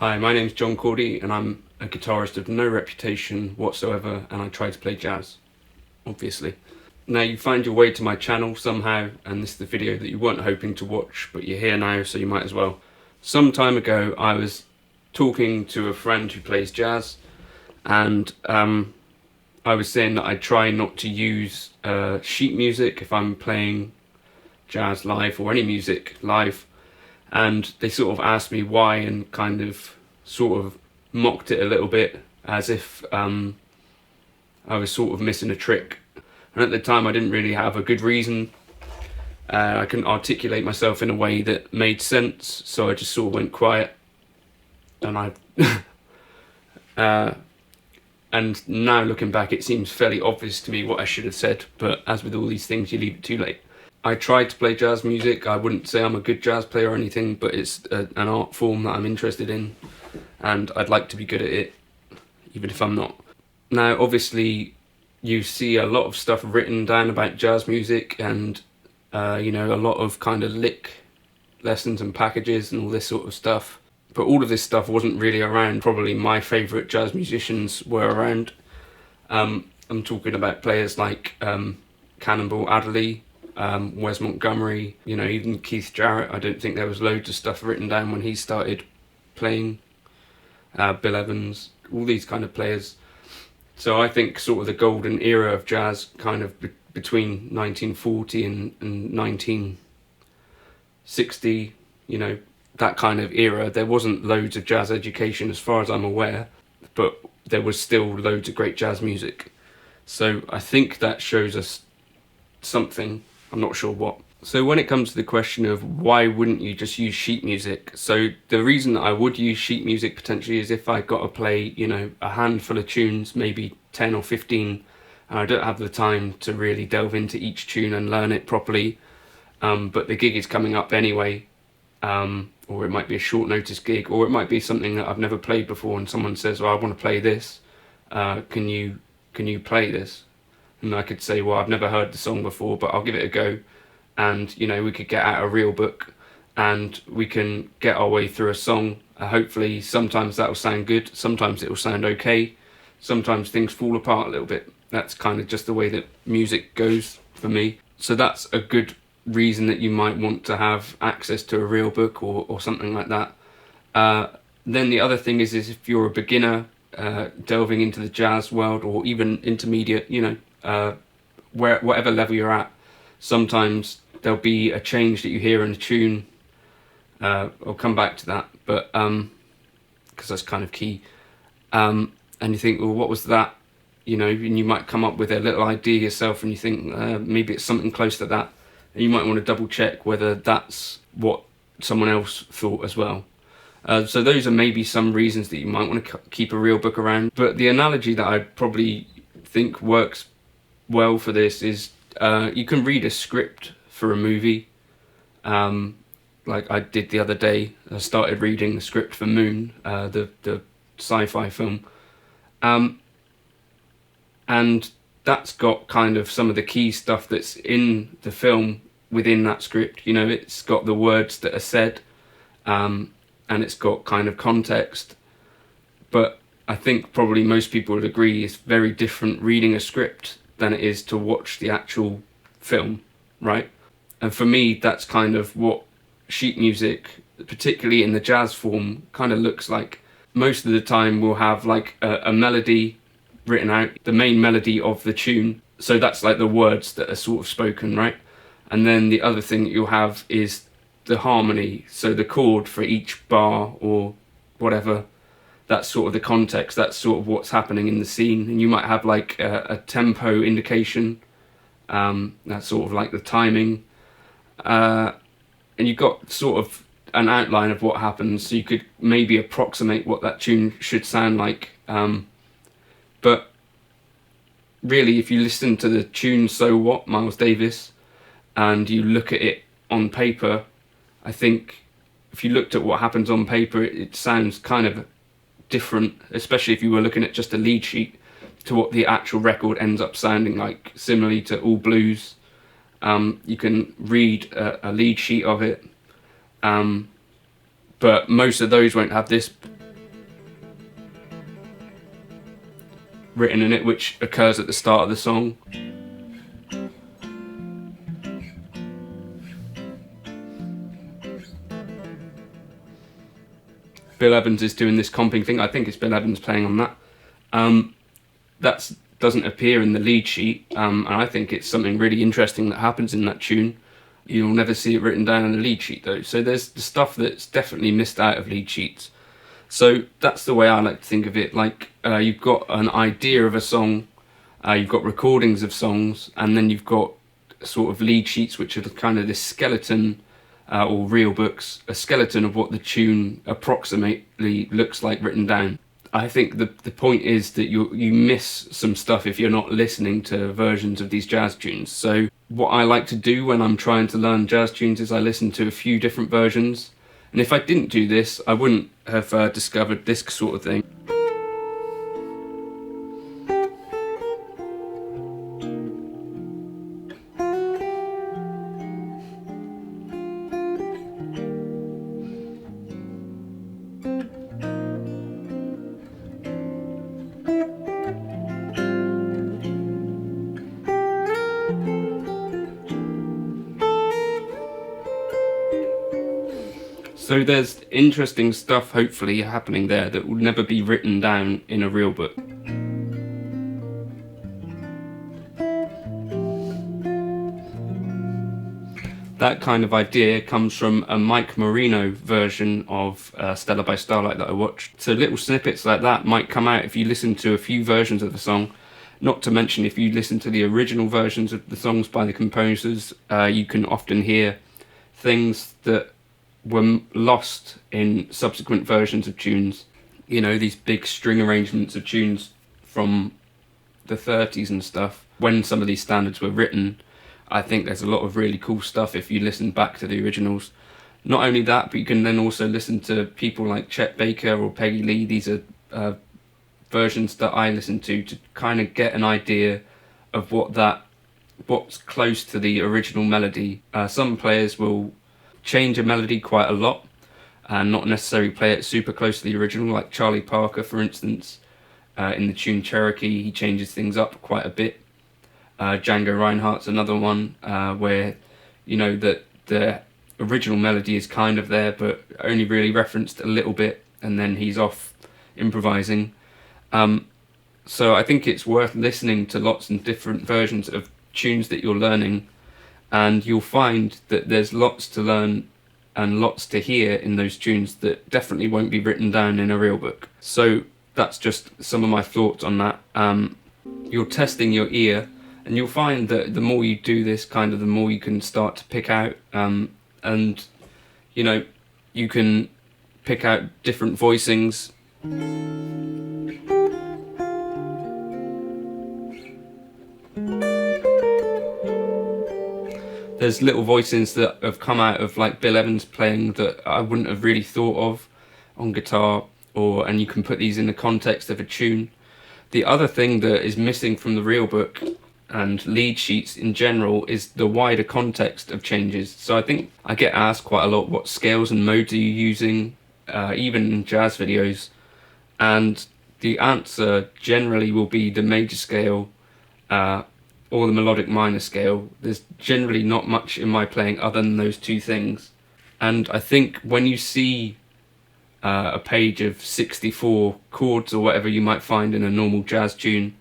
Hi, my name's John Cordy and I'm a guitarist of no reputation whatsoever, and I try to play jazz, obviously. Now you find your way to my channel somehow, and this is the video that you weren't hoping to watch, but you're here now, so you might as well. Some time ago I was talking to a friend who plays jazz, and I was saying that I try not to use sheet music if I'm playing jazz live or any music live. And they sort of asked me why, and kind of sort of mocked it a little bit, as if I was sort of missing a trick. And at the time I didn't really have a good reason. I couldn't articulate myself in a way that made sense, so I just sort of went quiet. And and now looking back, it seems fairly obvious to me what I should have said, but as with all these things, you leave it too late. I tried to play jazz music. I wouldn't say I'm a good jazz player or anything, but it's an art form that I'm interested in, and I'd like to be good at it, even if I'm not. Now, obviously, you see a lot of stuff written down about jazz music, and you know, a lot of kind of lick lessons and packages and all this sort of stuff. But all of this stuff wasn't really around. Probably my favourite jazz musicians were around. I'm talking about players like Cannonball Adderley, Wes Montgomery, you know, even Keith Jarrett. I don't think there was loads of stuff written down when he started playing. Bill Evans, all these kind of players. So I think sort of the golden era of jazz, kind of between 1940 and 1960, you know, that kind of era. There wasn't loads of jazz education as far as I'm aware, but there was still loads of great jazz music. So I think that shows us something. I'm not sure what. So when it comes to the question of why wouldn't you just use sheet music, so the reason that I would use sheet music potentially is if I got to play, you know, a handful of tunes, maybe 10 or 15, and I don't have the time to really delve into each tune and learn it properly, but the gig is coming up anyway, or it might be a short notice gig, or it might be something that I've never played before and someone says, well, I want to play this, can you play this? And I could say, well, I've never heard the song before, but I'll give it a go. And, you know, we could get out a real book and we can get our way through a song. Hopefully, sometimes that'll sound good. Sometimes it will sound okay. Sometimes things fall apart a little bit. That's kind of just the way that music goes for me. So that's a good reason that you might want to have access to a real book or something like that. Then the other thing is if you're a beginner delving into the jazz world, or even intermediate, you know, whatever level you're at, sometimes there'll be a change that you hear in a tune. I'll come back to that, but because that's kind of key. And you think, well, what was that? You know, and you might come up with a little idea yourself, and you think maybe it's something close to that. And you might want to double check whether that's what someone else thought as well. So those are maybe some reasons that you might want to keep a real book around. But the analogy that I probably think works well for this is you can read a script for a movie, like I did the other day. I started reading the script for Moon, the sci-fi film, and that's got kind of some of the key stuff that's in the film within that script. You know, it's got the words that are said, and it's got kind of context. But I think probably most people would agree it's very different reading a script than it is to watch the actual film, right? And for me, that's kind of what sheet music, particularly in the jazz form, kind of looks like. Most of the time we'll have like a melody written out, the main melody of the tune, so that's like the words that are sort of spoken, right? And then the other thing that you'll have is the harmony, so the chord for each bar or whatever. That's sort of the context, that's sort of what's happening in the scene. And you might have like a tempo indication, that's sort of like the timing, and you've got sort of an outline of what happens, so you could maybe approximate what that tune should sound like. But really, if you listen to the tune So What, Miles Davis, and you look at it on paper, I think if you looked at what happens on paper, it sounds kind of different, especially if you were looking at just a lead sheet, to what the actual record ends up sounding like. Similarly to All Blues, you can read a lead sheet of it, but most of those won't have this written in it, which occurs at the start of the song. Bill Evans is doing this comping thing. I think it's Bill Evans playing on that. That doesn't appear in the lead sheet, and I think it's something really interesting that happens in that tune. You'll never see it written down in the lead sheet though. So there's the stuff that's definitely missed out of lead sheets. So that's the way I like to think of it. Like you've got an idea of a song, you've got recordings of songs, and then you've got sort of lead sheets, which are kind of this skeleton, or real books, a skeleton of what the tune approximately looks like written down. I think the point is that you miss some stuff if you're not listening to versions of these jazz tunes. So what I like to do when I'm trying to learn jazz tunes is I listen to a few different versions. And if I didn't do this, I wouldn't have discovered this sort of thing. So there's interesting stuff hopefully happening there that will never be written down in a real book. That kind of idea comes from a Mike Marino version of Stella by Starlight that I watched. So little snippets like that might come out if you listen to a few versions of the song. Not to mention if you listen to the original versions of the songs by the composers, you can often hear things that were lost in subsequent versions of tunes. You know, these big string arrangements of tunes from the 30s and stuff. When some of these standards were written, I think there's a lot of really cool stuff if you listen back to the originals. Not only that, but you can then also listen to people like Chet Baker or Peggy Lee. These are versions that I listen to kind of get an idea of what's close to the original melody. Some players will change a melody quite a lot and not necessarily play it super close to the original, like Charlie Parker for instance. In the tune Cherokee, he changes things up quite a bit. Django Reinhardt's another one where, you know, that the original melody is kind of there but only really referenced a little bit, and then he's off improvising. So I think it's worth listening to lots and different versions of tunes that you're learning, and you'll find that there's lots to learn and lots to hear in those tunes that definitely won't be written down in a real book. So that's just some of my thoughts on that. You're testing your ear, and you'll find that the more you do this, kind of the more you can start to pick out, and you know, you can pick out different voicings. There's little voicings that have come out of like Bill Evans playing that I wouldn't have really thought of on guitar, and you can put these in the context of a tune. The other thing that is missing from the real book and lead sheets in general is the wider context of changes. So I think I get asked quite a lot, what scales and modes are you using, even in jazz videos, and the answer generally will be the major scale or the melodic minor scale. There's generally not much in my playing other than those two things. And I think when you see a page of 64 chords or whatever you might find in a normal jazz tune,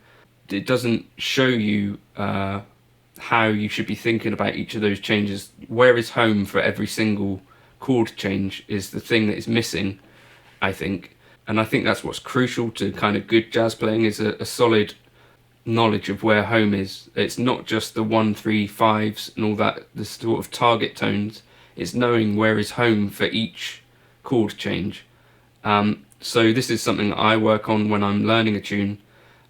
it doesn't show you how you should be thinking about each of those changes. Where is home for every single chord change is the thing that is missing, I think. And I think that's what's crucial to kind of good jazz playing, is a solid knowledge of where home is. It's not just the 1, 3, 5s and all that, the sort of target tones. It's knowing where is home for each chord change. So this is something that I work on when I'm learning a tune.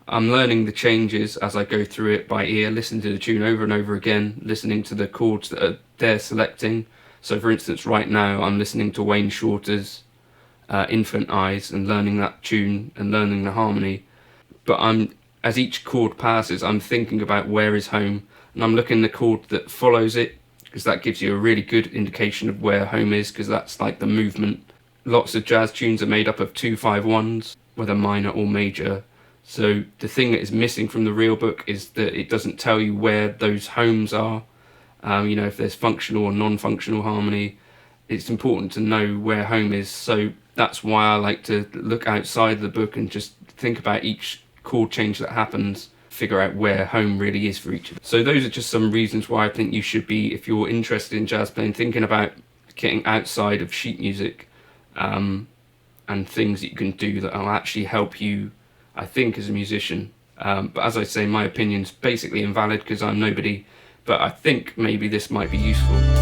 I'm learning the changes as I go through it by ear, listening to the tune over and over again, listening to the chords that they're selecting. So for instance, right now I'm listening to Wayne Shorter's Infant Eyes and learning that tune and learning the harmony. But as each chord passes, I'm thinking about where is home, and I'm looking at the chord that follows it, because that gives you a really good indication of where home is, because that's like the movement. Lots of jazz tunes are made up of 2-5-1s, whether minor or major. So the thing that is missing from the real book is that it doesn't tell you where those homes are. You know, if there's functional or non-functional harmony, it's important to know where home is. So that's why I like to look outside the book and just think about each chord change that happens, figure out where home really is for each of them. So those are just some reasons why I think you should be, if you're interested in jazz playing, thinking about getting outside of sheet music, and things that you can do that will actually help you, I think, as a musician. But as I say, my opinion's basically invalid because I'm nobody, but I think maybe this might be useful.